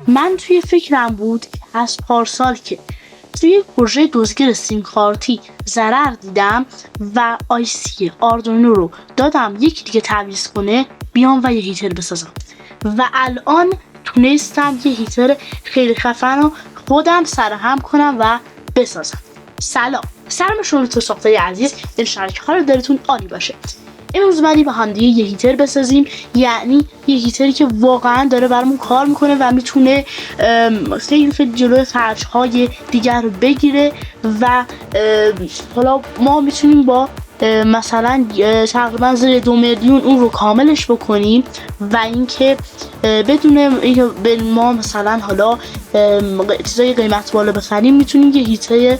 من توی فکرم بود از پارسال که توی پروژه دزدگیر سیم کارتی ضرر دیدم و آیسی آردوینو رو دادم یکی دیگه تعویض کنه، بیام و یه هیتر بسازم و الان تونستم یه هیتر خیلی خفن رو خودم سرهم کنم و بسازم. سلام شما تو ساختای عزیز، انشالله حال دلتون عالی باشه. امروز اومدیم با هم دیگه یه هیتر بسازیم، یعنی یه هیتری که واقعا داره برامون کار میکنه و میتونه خیلی جلوی خرج‌های دیگر رو بگیره و حالا ما میتونیم با مثلا تقریبا زیر 2 میلیون اون رو کاملش بکنیم و اینکه بدون اینکه به ما مثلا حالا چیزای قیمت بالا بخریم، میتونیم یه هیتر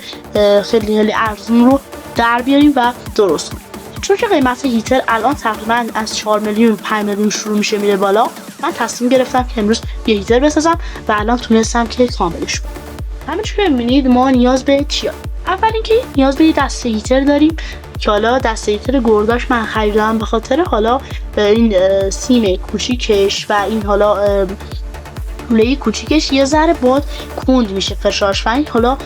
خیلی ارزون رو در بیاریم و درست کنیم. چون که قیمت هیتر الان تقریبا از 4 میلیون 5 میلیون شروع میشه میره بالا، من تصمیم گرفتم که امروز یه هیتر بسازم و الان تونستم که کاملش کنم. همینجور که میبینید ما نیاز به چیه؟ اول اینکه نیاز به یه دسته هیتر داریم که حالا دسته هیتر گرداش من خریدم به خاطر حالا این سیم کوچیکش و این حالا لوله کوچیکش یه ذره باد کند میشه فشارش، و حالا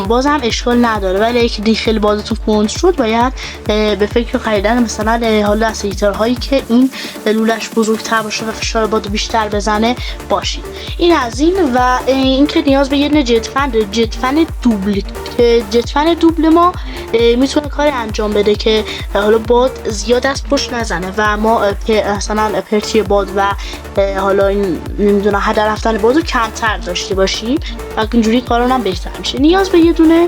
بازم اشکال نداره، ولی اگه خیلی بادتون کند شد باید به فکر خریدن مثلا حالا دسته هیترهایی که این لوله‌اش بزرگتر باشه و فشار باد بیشتر بزنه باشید. این از این و اینکه نیاز به یه جتفن دوبل ما میتونه کار انجام بده که حالا باد زیاد از پشت نزنه و ما مثلا پرتی باد و حالا این نمیدونم هدر رفتن باد رو کمتر داشته باشیم و اینجوری کارا هم بهتر میشه. نیاز به یه دونه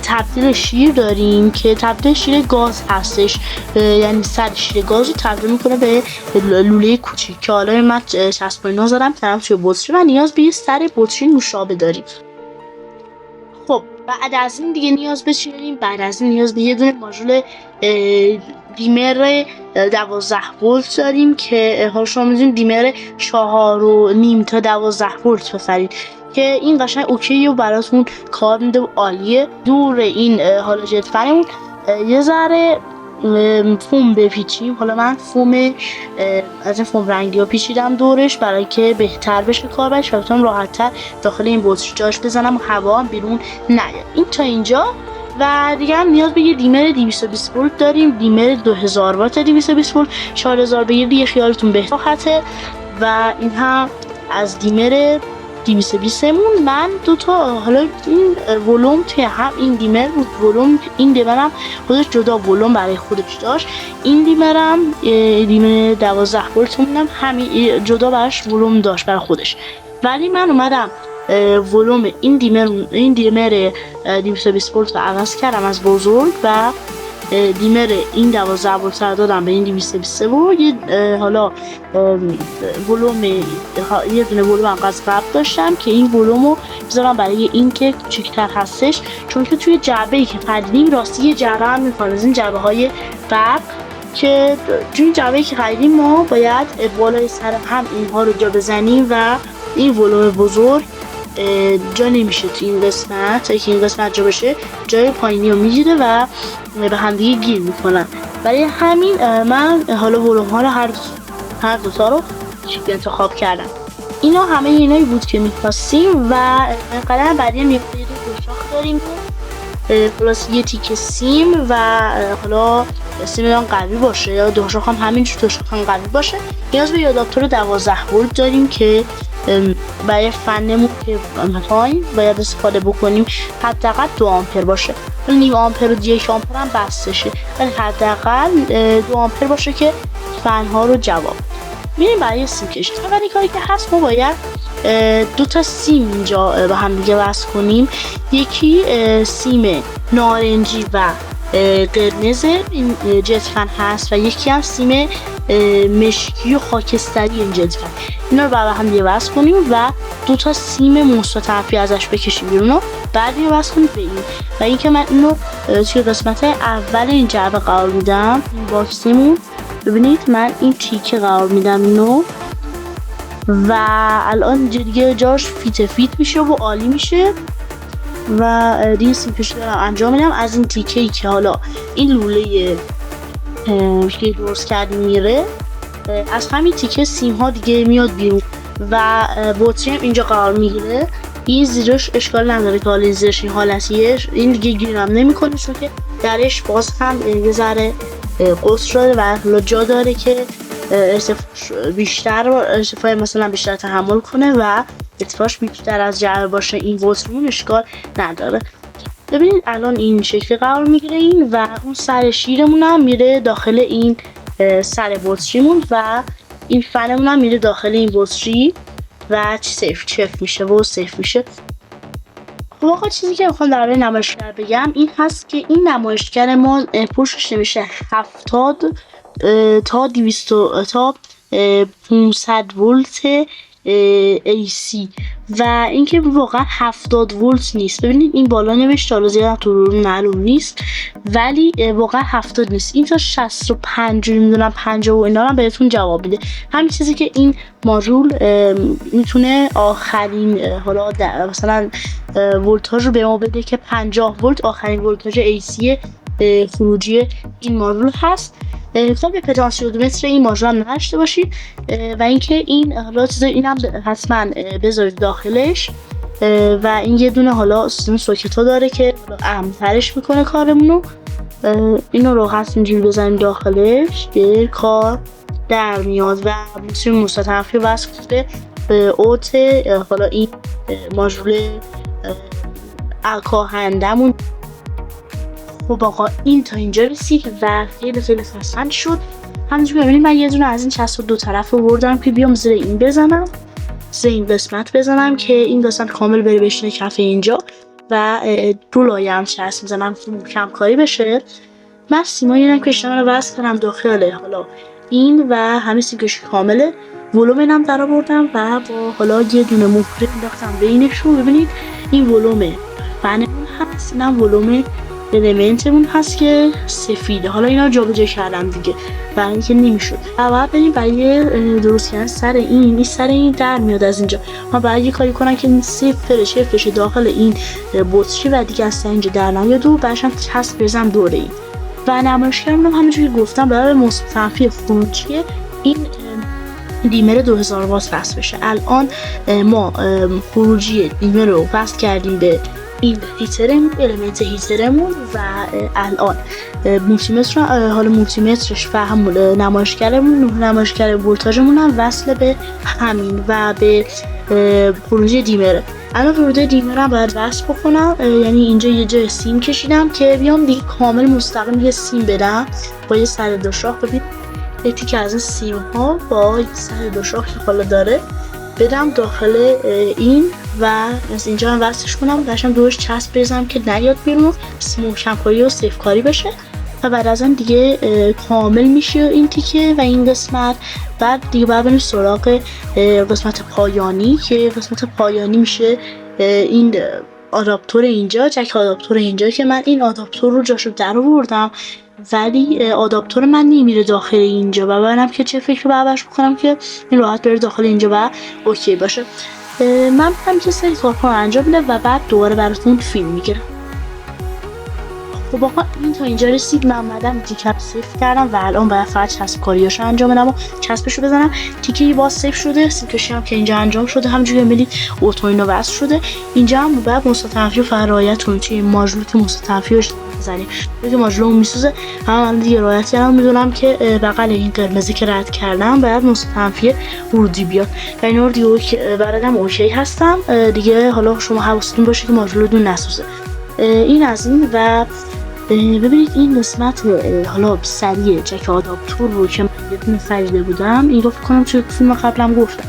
تبدیل شیر داریم که تبدیل شیر گاز هستش، یعنی سر شیر گاز رو تبدیل میکنه به لوله کوچیک که حالا من چسبونی زدم کردم توی بطری و نیاز به یه سر بطری نوشابه داریم. خب بعد از این دیگه نیاز به چی داریم؟ بعد از این نیاز به یه دونه ماژول دیمر 12 ولت داریم که حالا شما می‌دونید دیمر 4.5 تا 12 ولت بخرید که این قشنگ اوکیه و براتون کار میده و عالیه. دور این حالا جتفنمون یه ذره فوم بپیچیم. حالا من فوم از این فوم رنگی ها پیچیدم دورش برای که بهتر بشه کارش و بتونم راحت‌تر داخل این بطری جاش بزنم و هوا هم بیرون نیاد. این تا اینجا. و دیگه هم نیاز به یه دیمر 220 ولت داریم، دیمر 2000 وات 220 ولت 4000 بگیرید دیگه خیالتون بهتر خطه. و این هم از دیمر 220 مون من دوتا حالا این ولوم توی هم این دیمر بود، ولوم این دیمرم خودش جدا ولوم برای خودش داشت، این دیمرم دیمر 12 ولت مونم همین جدا براش ولوم داشت برای خودش، ولی من اومدم ولوم این دیمر 220 ولت رو عوض کردم از بزرگ و دیمر این 12 ولت رو دادم به این 220 و یه حالا ولوم یه دونه ولوم از قبل داشتم که این ولوم رو بذارم برای این که کوچیک‌تر هستش، چون که توی جعبه‌ای که خریدیم راستی یه جعبه هم می‌خواد از این جعبه‌های قبل که توی جعبه‌ای که خریدیم ما باید بالای سر هم اینها رو جا بزنیم و این ولوم بزرگ جا نمیشه تو این قسمت، تا که این قسمت جا بشه جای پایینی رو میگیره و به هم دیگه گیر میکنن. برای همین من حالا ولوم ها رو هر دوتا رو انتخاب کردم. اینا همه اینایی بود که میخواستیم و قدم بعدی هم یه دوشاخ داریم پلاس یه تیکه سیم و حالا سیم هم قوی باشه یا دوشاخ هم همینجور دوشاخ هم قوی باشه. نیاز به آداپتور 12 ولت داریم که برای فنمون که میخوایم باید استفاده بکنیم حداقل 2 آمپر باشه، نیم آمپر و 1 آمپر هم بسشه، ولی حداقل 2 آمپر باشه که فنها رو جواب. میریم برای سیم کشی. اولین کاری که هست ما باید 2 تا سیم اینجا با هم دیگه وصل کنیم. یکی سیم نارنجی و قرمز این جتفن هست و یکی هم سیم مشکی و خاکستری این جتفن. اینا رو با هم دیگه وصل کنیم و 2 تا سیم مستطرفی ازش بکشیم بیرون و بعد اینو وصل کنیم به این. و اینکه من اینو توی قسمت اول این جعبه قرار میدم، این باکسیمون ببینید من این تیکه قرار میدم اینو و الان دیگه جاش فیت میشه و عالی میشه و دیگه سیم کشی دارم انجام میدم از این تیکه‌ای که حالا این لوله که درست کردیم میره، از همین تیکه سیم ها دیگه میاد بیرون و بطری هم اینجا قرار میگیره. این زیرش اشکال نداره که حالا زیرش این حالتیه، این دیگه گیرم نمیکنه چون که درش باز هم یه ذره قصر شده و جا داره که ارتفاع مثلا بیشتر تحمل کنه و ارتفاعش بیشتر از جعبه باشه. این بطریمون اشکال نداره. ببینید الان این شکل قرار میگیره این و اون سر شیرمون هم میره داخل این سر بطریمون و این فنمون هم میره داخل این بطری و چف میشه و سیف میشه. خب آقا چیزی که میخوام در مورد نمایشگر بگم این هست که این نمایشگر ما پشتش نمیشه 70 تا 200 تا 500 ولت AC و اینکه واقعا 70 ولت نیست. ببینید این بالا نوشته، حالا زیاد تو رو معلوم نیست ولی واقعا 70 نیست. این تا 65 نمیدونم 50 و اینا رو بهتون جواب میده. همین چیزی که این ماژول میتونه آخرین حالا مثلا ولتاژ رو به ما بده که 50 ولت آخرین ولتاژ AC خروجی این ماژول هست. خب به پتانسیومتر این ماژول هم نداشته باشید و اینکه این حالا چیزا اینم حتما بذارید داخلش و این یه دونه حالا سیستم سوکت ها داره که امن‌ترش میکنه کارمونو. اینو راحت اینجوری بزنیم داخلش که کار در میاد و میتونیم مستطرفی وصل به اوت حالا این ماژول کاهندمون. خب آقا این تا اینجا رسید و خیلی خسن شد. همینجور ببینید من یه دونه از این چسب دو طرف رو بردم که بیام زیر این بزنم، زیر این قسمت بزنم که این قسمت کامل بره بشینه کف اینجا و دو لایه هم چسب میزنم که کم کاری بشه. من سیمای اینم که اشتمال رو وصل کنم داخل حالا این و همه سیگاش کامله. ولوم هم در آوردم و با حالا یه دونه مهره انداختم بینش رو. ببینید این ولوم فنمون هست، اینم ولوم المنتمون هست که سفیده. حالا اینا جابجا کردم دیگه برای اینکه نمیشد. بعد بریم برای درست کردن سر این در میاد از اینجا. ما باید یه کاری کنم که این سیف بشه داخل این بطری و دیگه از اینجا در نمیاد و بعدش هم چسب بزنم دور این و نمایشگرمون هم همونجوری گفتم برای مثبت خروجی این دیمر 2000 وات وصل بشه. الان ما خروجی دیمر رو وصل کردیم به این هیترمون، المنت هیترمون و الان مولتیمتر حالا مولتیمترش و همون نمایشگر ولتاژمون هم وصل به همین و به خروجی دیمره. الان ورود دیمر هم باید وصل بکنم، یعنی اینجا یه جای سیم کشیدم که بیام دیگه کامل مستقیم یه سیم بدم با یه سر دو شاخ. ببین یه تیکه از این سیم ها با سر دو شاخ که حالا داره بدم داخل این و از اینجا هم وصلش کنم، داشتم دورش چسب بزنم که نیاد بیرون، محکم کاری و سیف کاری بشه و بعد از اون دیگه کامل میشه این تیکه و این قسمت. بعد دیگه باید بریم سراغ قسمت پایانی که قسمت پایانی میشه این آداپتور اینجا، جک آداپتور اینجا که من این آداپتور رو جاشو در آوردم ولی آداپتور من نمیره داخل اینجا و ببینم که چه فکر بعدش بکنم که این راحت بره داخل اینجا و اوکی باشه. من هم چه سری کارها انجام میدم و بعد دوباره براتون فیلم میگیرم. خب آقا این تا اینجا رسید. من اومدم دیگه سیف کردم و الان باید فقط چسب کاریاشو انجام بدم و چسبشو بزنم. تیکه باز سیف شده، سیمکشی هم که اینجا انجام شده، همونجوری میبینید اوتو اینو وصل شده. اینجا هم باید مستطرفی رو رعایت کنید توی ماژول که مستطرفی رو بزنید که ماژولمون میسوزه. من دیگه رعایت کردم، میدونم که بغل این قرمزی که رد کردم باید مستطرفی ورودی بیاد و اینا رو دیگه بعدم اوکی هستم دیگه. حالا شما حواستون باشه که ماژولتون نسوزه. این از این و ببینید این قسمت حالا سریع جک آداپتور رو که من یه دونه خریده بودم، این رو فکر کنم توی فیلم قبلم گفتم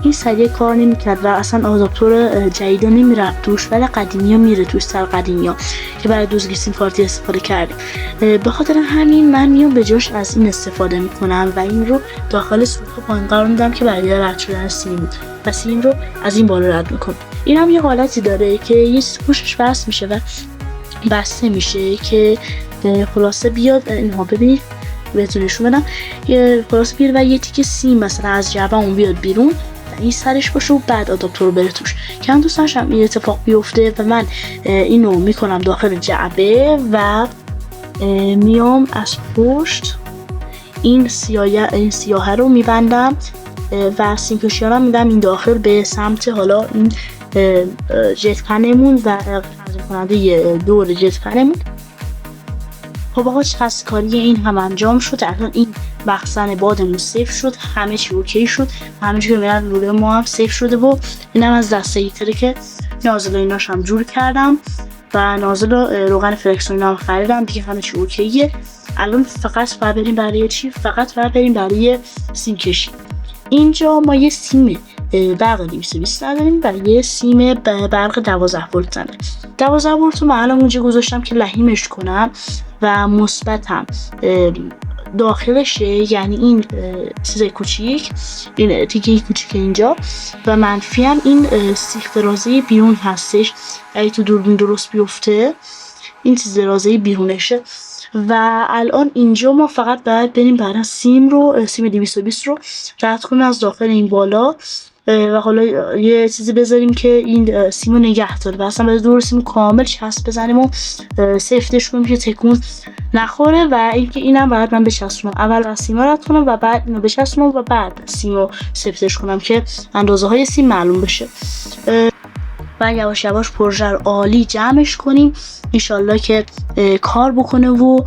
این سریع کار نمی‌کرد و اصلا آداپتور جدید نمیره توش ولی قدیمی ها میره توش، سر قدیمی ها که برای دوزگی سیم کارتی استفاده کردیم. به خاطر همین من میام به جاش از این استفاده میکنم و این رو داخل سوخت پایین قرار میدم که برای رد شدن سیم و سیم رو از این بالا رد میکنم. این هم یه حالتی داره که یه پوشش وصل میشه و بسته میشه که خلاصه بیاد. اینها ببینید بهتون نشون بدم، خلاصه بیاد و یه تیکه سیم مثلا از جعبه اون بیاد بیرون و این سرش باشه و بعد آداپتور بره توش که من دوست داشتم این اتفاق بیفته و من اینو میکنم داخل جعبه و میام از پشت این سیاه رو میبندم و سیم کشی ها میدم این داخل به سمت حالا این جت پنمون و تنظیم کننده دور جت پنمون. خب آقا چسبکاری این هم انجام شد. الان این مخزن بادمون سیف شد، همه چی اوکی شد، همه چی که میرن روی ما هم سیف شده و اینم از دسته هیتره که نازل ایناش هم جور کردم و نازل روغن فرکسون هم خریدم دیگه، همه چی اوکیه. الان فقط باید بریم برای چی؟ فقط باید بریم برای سیم کشی. اینجا ما یه سیم برق 220 نداریم و یه سیم برق 12 ولت زنه. 12 ولت رو من الان اونجا گذاشتم که لحیمش کنم و مثبتم داخلشه، یعنی این چیز کوچیک، این تیکه کوچیک اینجا، و منفی هم این سیخ درازه بیرون هستش. اگه تو دوربین درست بیفته این چیز درازه بیرونشه. و الان اینجا ما فقط باید بریم برای سیم 220 رو رد کنیم از داخل این بالا و حالا یه چیزی بذاریم که این سیم رو نگه داره و اصلا باید دور سیم کامل چسب بزنیم و سفتش کنیم که تکون نخوره. و اینکه اینم باید من بچسبونم، اول از سیم رد کنم و بعد اینو بچسبونم و بعد سیم رو سفتش کنم که اندازه های سیم معلوم بشه و یواش یواش پروژه رو عالی جمعش کنیم انشالله که کار بکنه و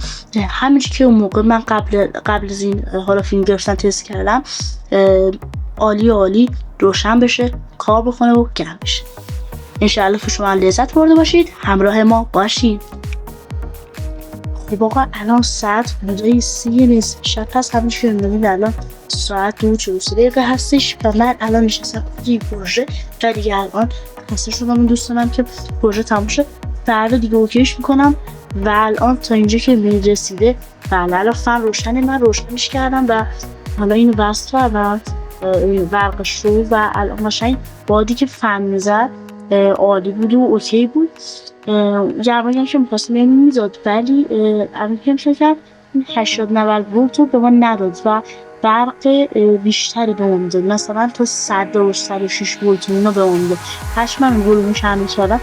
همینش که اون موقع من قبل از این حالا فیلم گرفتن تست کردم عالی روشن بشه، کار بکنه و گرم بشه. انشالله که شما لذت برده باشید، همراه ما باشید. خب آقا الان ساعت حدود 3 شب هست، همینش که می‌بینید الان ساعت 2:43 هستش و من الان نشستم توی پروژه و دیگه الان خسته شدم و دوست دارم که پروژه تموم شه، فردا دیگه اوکیش میکنم. و الان تا اینجا که می‌بینید رسیده، الان فن روشنه، من روشنش کردم و حالا اینو بست و برقش رو و الان قشنگ بادی که فن میزد عالی بود و اوکی بود. گرمایی که می‌خواستم میزاد ولی الان که میشه کرد 80-90 ولت رو به ما نداد و برق بیشتری به ما میداد، مثلا تا 106 ولت اینا به ما میداد. هشت من گلومو کم می‌کردم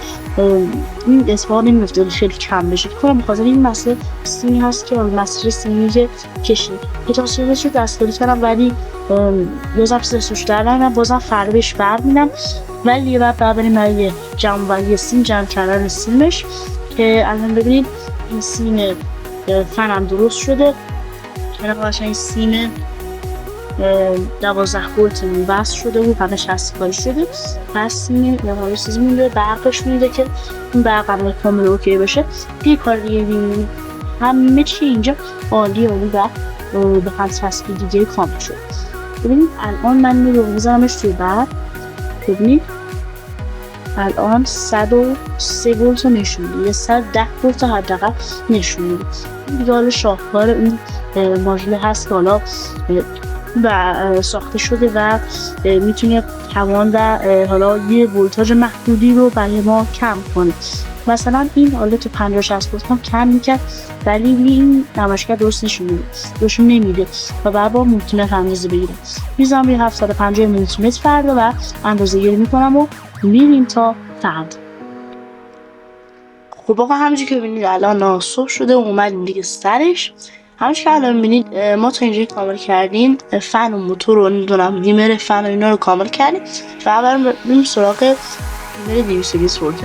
این اتفاق نمی‌افتاد خیلی کم بشه. کنم بخاطر این مسئله سیمی هست که مسئله سیمی که کشید پتاسیلش رو دستگیری کردم ولی بازم سرسوش دارم و بازم فردا بهش برمیدم. ولی یه بعد بریم برای جمع کردن سیمش که الان ببینید این سیم فنم درست شده. الان قشنگ سیم 12 ولت وصل شده و همه چسبکاری شده. پس سیم یا حالا چیزی مونده برقش میده که این برق هم کامل اوکی بشه. یه کار دیگه ببینید همه چی اینجا عالی و به هم چسبی دیگه کامل شد. ببینید الان من میذارمش توی برق، ببینید الان 103 ولت نشون میده، 110 ولت حداقل نشون میده. دیگه حالا شاهکار این ماژول هست که حالا و ساخته شده و میتونه توان و حالا یه ولتاژ محدودی رو برای ما کم کنه. مثلا این حالا تو 50-60 ولت هم کم میکرد ولی این نمایشگر درست روشون نمیده و بعد با مولتیمتر اندازه بگیرم. میزنم یه 750 مولتیمتر فردا و اندازه گیری میکنم و میریم تا فردا. خب آقا همونجوری که ببینید الان صبح شده و اومدیم دیگه سرش. همونجوری که الان ببینید ما تا اینجا کامل کردیم، فن و موتور رو نمیدونم دیمر فن و اینا رو کامل کردیم و بریم سراغ دیمر 220 ولت.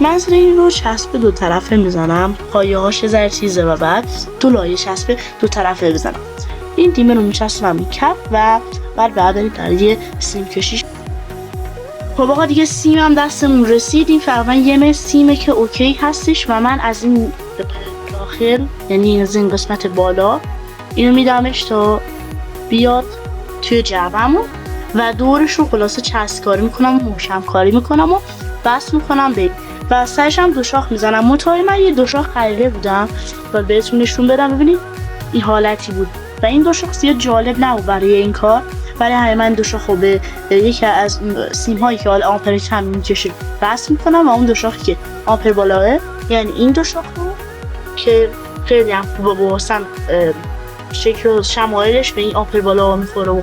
منظور این رو چسب دو طرفه میزنم، پایه هاش ذره چیزه و بعد دو لایه چسب دو طرفه بزنم. این دیمر رو میچسبم این کف و بعد بریم برای سیم کشیش. خب آقا دیگه سیم هم دستمون رسید. این فقط یه متر سیمه که اوکی هستش و من از این داخل یعنی از این قسمت بالا اینو میدمش تا بیاد توی جعبمون و دورش رو خلاصه چسبکاری میکنم و محکم کاری میکنم و بس میکنم به و سرش هم دو شاخ میزنم. مطمئن من یه دو شاخ خریده بودم و بهتون نشون بدم. ببینید این حالتی بود و این دو شاخ زیاد جالب نبود برای این کار، برای همین من دو شاخو به یکی از سیم هایی که حالا آمپر کم میکشه بس میکنم و اون دو شاخی که آمپر بالاه یعنی این دو شاخ رو که خیلی هم خوبه با واسم شکل و شمایلش به این آمپر بالا میخوره و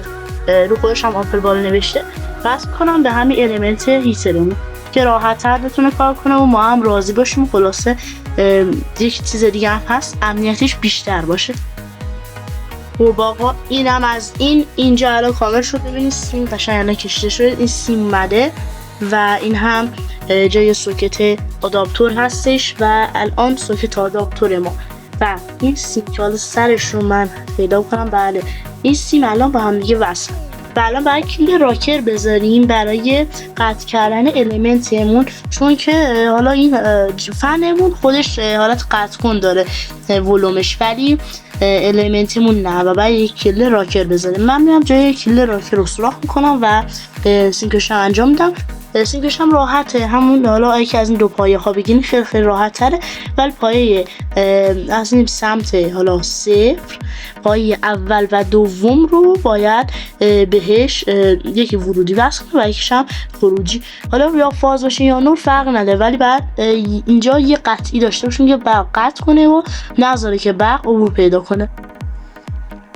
رو خودش هم آمپر بالا نوشته بس کنم به همین المنت هیترمون که راحت تر بتونه کار کنه و ما هم راضی باشیم. خلاصه یک چیز دیگه هم هست، امنیتش بیشتر باشه. خب آقا اینم از اینجا الان کامل شد. ببینید سیم قشنگ الان کشیده شده، این سیم اومده و این هم جای سوکت آداپتور هستش و الان سوکت آداپتور ما و این سیم که حالا سرش رو من پیدا کنم. بله این سیم الان با هم دیگه وصل و الان باید کلید راکر بذاریم برای قطع کردن المنتمون، چون که حالا این فنمون خودش حالت قطع کن داره ولومش، ولی المنتمون نه و باید یک کلید راکر بذاریم. من میام جای کلید راکر رو سوراخ میکنم و سینکش هم انجام میدم. سینکش هم راحته، همون حالا یکی از این دو پایه ها بگین خیلی خیلی راحت تره، ولی پایه از این سمت حالا صفر، پایه اول و دوم رو باید بهش یکی ورودی وصل کنه و یکیش هم خروجی. حالا یا فاز باشه یا نور فرق نداره، ولی بعد اینجا یه قطعی داشته باشیم که برق قطع کنه و نذاره که برق عبور پیدا کنه.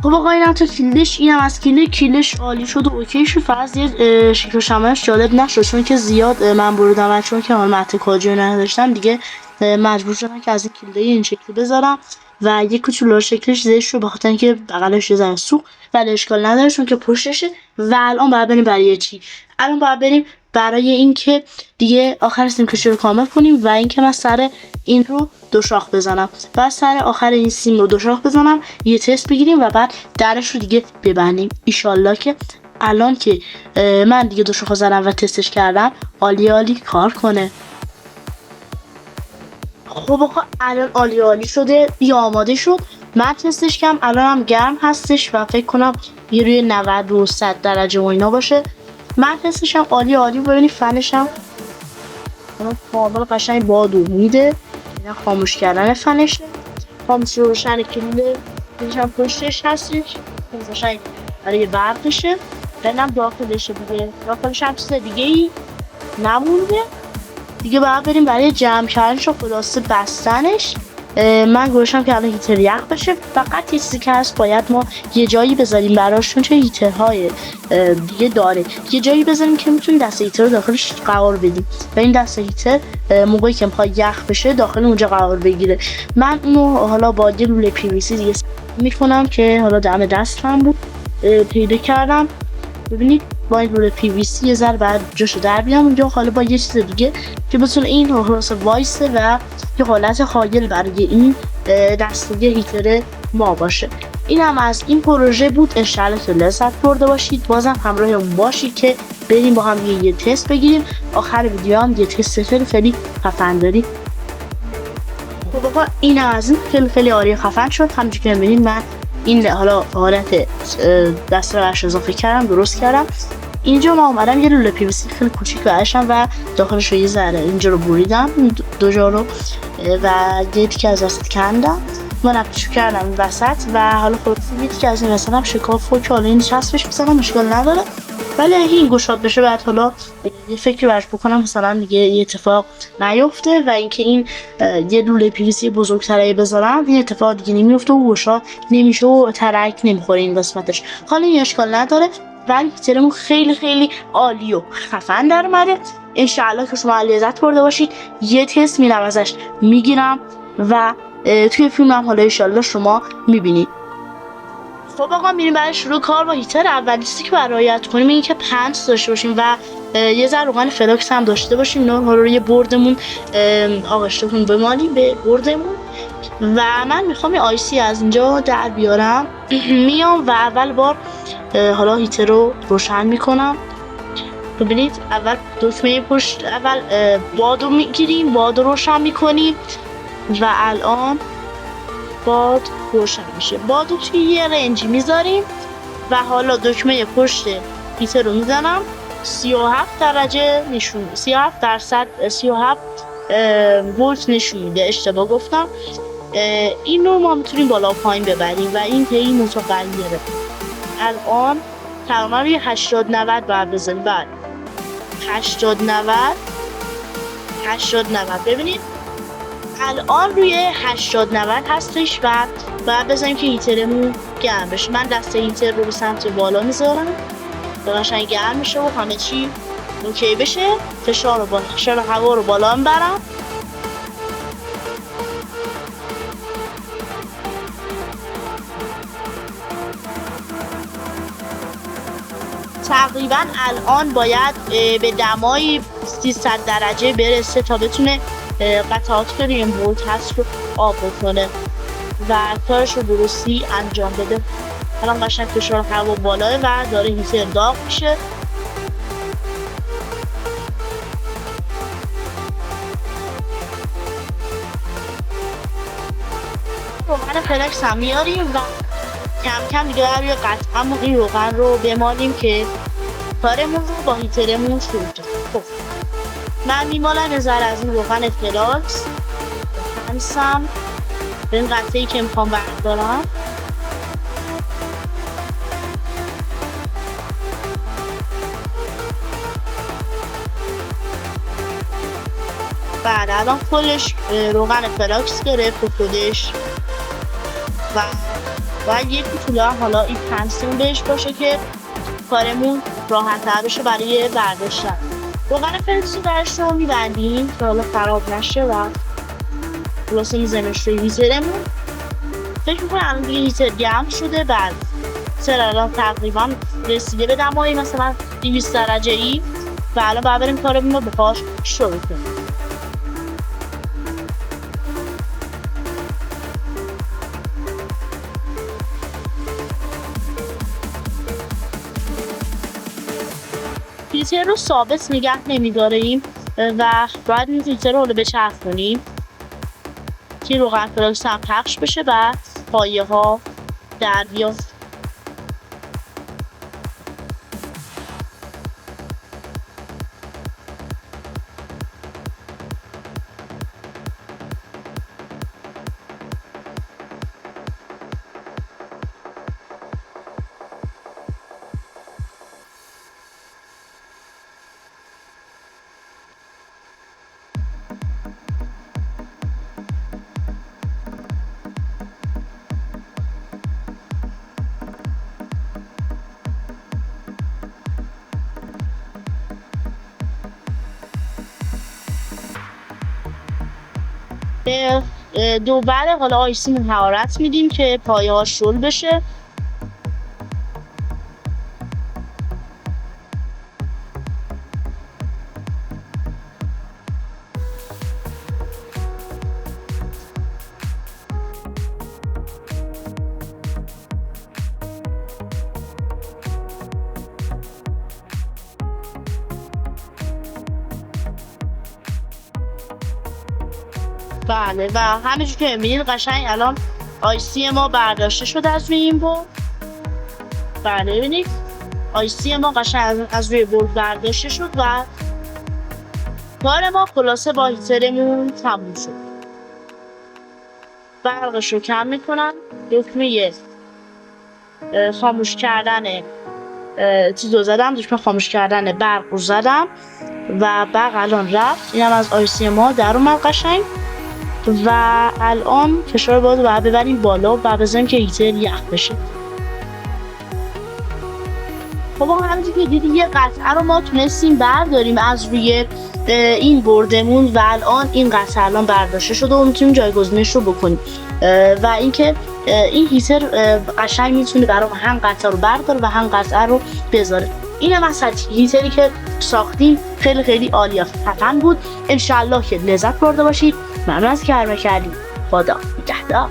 خب آقا اینم تو کلیدش، اینم از کلیدش عالی شد و اوکی شد. فقط یه شکل و شمایش جالب نشد چون که زیاد من بردم و چون که من مته کاجی نداشتم دیگه مجبور شدم که از این کلیده این شکلی بذارم و یه کوچولو شکلش زیش رو بخاطر اینکه بغلش یه ذره سوخت، ولی اشکال نداره چون که پشتشه. و الان باید بریم برای چی؟ الان باید بریم برای اینکه دیگه آخر سیمکشی رو کامل کنیم و اینکه من سر این رو دو شاخ بزنم و سر آخر این سیم رو دو شاخ بزنم، یه تست بگیریم و بعد درش رو دیگه ببندیم. ایشالله که الان که من دیگه دو شاخ زدم و تستش کردم عالی کار کنه. خب آقا الان عالی شده، دیگه آماده شد. من تستش کردم، الان هم گرم هستش و فکر کنم یه روی 90 و 100 درجه و اینا باشه. من تستش هم عالی ببینید فنش هم کامل قشنگ باد میده. اینا خاموش کردن فنشه، خاموش روشن کلیده هم پشتش هستش قشنگ برای برقشه. ببینم داخلشه دیگه، داخلش هم چیز دیگه ای نمونده دیگه. باید بریم برای جمع کردنش و خلاصه بستنش. من گوشم که الان هیتر یخ بشه. فقط یه چیزی که هست باید ما یه جایی بذاریم براش، چون چه هیترهای دیگه داره، یه جایی بذاریم که میتونیم دست هیتر رو داخلش قرار بدیم و این دست هیتر موقعی که میخواد یخ بشه داخل اونجا قرار بگیره. من اونو حالا با یه لوله پی وی سی دیگه میکنم که حالا دم دستم بود پیدا کردم. ببینید با این لوله پی وی سی یه ذره بعد جاشو در بیام اونجا، حالا با یه چیز دیگه که بتونه این خلاصه وایسه و یه حالت خایل برای این دسته هیتر ما باشه. این هم از این پروژه بود. انشالله که لذت برده باشید. بازم همراهمون باشید که بریم با هم یه تست بگیریم. آخر ویدیو هم یه تست خیلی خفن داریم. خب آقا این هم از این خیلی عالی خفن شد. همونجوری که می‌بینید من این حالا حالت دست رو اضافه کردم، درست کردم. اینجا ما اومدم یه لوله پی وی سی خیلی کوچیک برداشتم و داخلش رو یه ذره اینجا رو بریدم دو جا رو و یه تیکه از وسط کندم و نقشو کردم این وسط و حالا خلاصه یه تیکه از این وسط هم شکاف و که حالا این چسبش بزنم مشکل نداره، ولی این گشاد بشه بعد حالا یه فکری برش بکنم مثلا دیگه یه اتفاق نیفته و اینکه این یه لوله پی وی سی بزرگتره بذارم این اتفاق دیگه نمیفته و گشاد نمیشه و ترک نمیخوره این قسمتش. حالا این اشکال نداره ولی هیترمون خیلی عالی و خفن در اومده. انشالله که شما لذت برده باشید. یه تست میرم ازش میگیرم و توی فیلمم حالا انشالله شما میبینید. خب آقا میریم برای شروع کار با هیتر. اولی چیزی که رعایت کنیم اینه که پنس داشته باشیم و یه ذره روغن فلاکس هم داشته باشیم. اینا حالا روی بردمون آغشته کنیم بمالیم به بردمون و من میخوام یه آیسی از اینجا در بیارم. میام و اول بار حالا هیتر رو روشن میکنم. ببینید اول دکمه پشت اول باد رو میگیریم، باد رو روشن میکنیم و الان باد روشن میشه. باد رو توی یه رنجی میذاریم و حالا دکمه پشت هیتر رو میزنم. 37 درجه نشون 37 درصد 37 ولت نشون میده، اشتباه گفتم. این رو ما میتونیم بالا پایین ببریم و این هی متغیره. الان تقریبا روی 80-90 باید بزنیم. بعد 80-90 ببینید الان روی 80-90 هستش و باید بزنیم که هیترمون گرم بشه. من دست هیتر رو به سمت بالا میذارم و قشنگ گرم میشه و همه چی اوکی بشه. فشار هوا رو بالا میبرم. تقریبا الان باید به دمای 300 درجه برسه تا بتونه قطعات که روی این بولت هست رو آب بکنه و کارش رو درستی انجام بده. الان قشنگ فشار هوا بالاه و داره هیتر داغ میشه. روغن فلکس هم میاریم و کم کم دیگه روی قطعمون این روغن رو بمالیم که کارمون رو با هیترمون شروع کنیم. خب من میمالم یه ذره از این روغن فلکس همسم به این قطعه‌ای که میخوام بردارم. بعد الان کلش روغن فلاکس گرفت و خودش و باید یک کوچولو هم حالا این پنسیون بهش باشه که کارمون راحت تر بشه برای برداشتن. روغن فلاکس رو درش رو میبندیم که حالا خراب نشه و خلاصه میزنش روی هیترمون. فکر میکنم الان دیگه هیتر گرم شده. بعد چرا الان تقریبا رسیده به دمای مثلا 200 درجه ای و الان باید بریم کارمون رو به پاش شروع کنیم. هیتر رو ثابت نگه نمیداریم و باید این هیتر رو بچرخونیم که روغن فلاکس هم پخش بشه و پایه ها در بیاد. به دوباره حالا آیسیمون حرارت میدیم که پایه ها شل بشه. بله و همینجور که میبینید قشنگ الان آیسی ما برداشته شده از روی این بورد. بله ببینید آیسی ما قشنگ از روی بورد برداشته شد و کار ما خلاصه با هیترمون تموم شد. برقش رو کم میکنم، دکمه خاموش کردن چیز رو زدم، دکمه خاموش کردن برق رو زدم و برق الان رفت. اینم از آیسی ما در اومد قشنگ و الان فشار باد رو باید ببریم بالا و بذاریم که هیتر یخ بشه. خب همونجور که دیدیم یه قطعه رو ما تونستیم برداریم از روی این بردمون و الان این قطعه الان برداشته شده و میتونیم جایگزینش رو بکنیم و اینکه این هیتر قشنگ میتونه برام هم قطعه رو برداره و هم قطعه رو بذاره. این هم از هیتری که ساختیم خیلی خیلی عالیه، خفن بود. انشالله که لذت برده باشید. ممنون از که کردید. خدا نگهدار.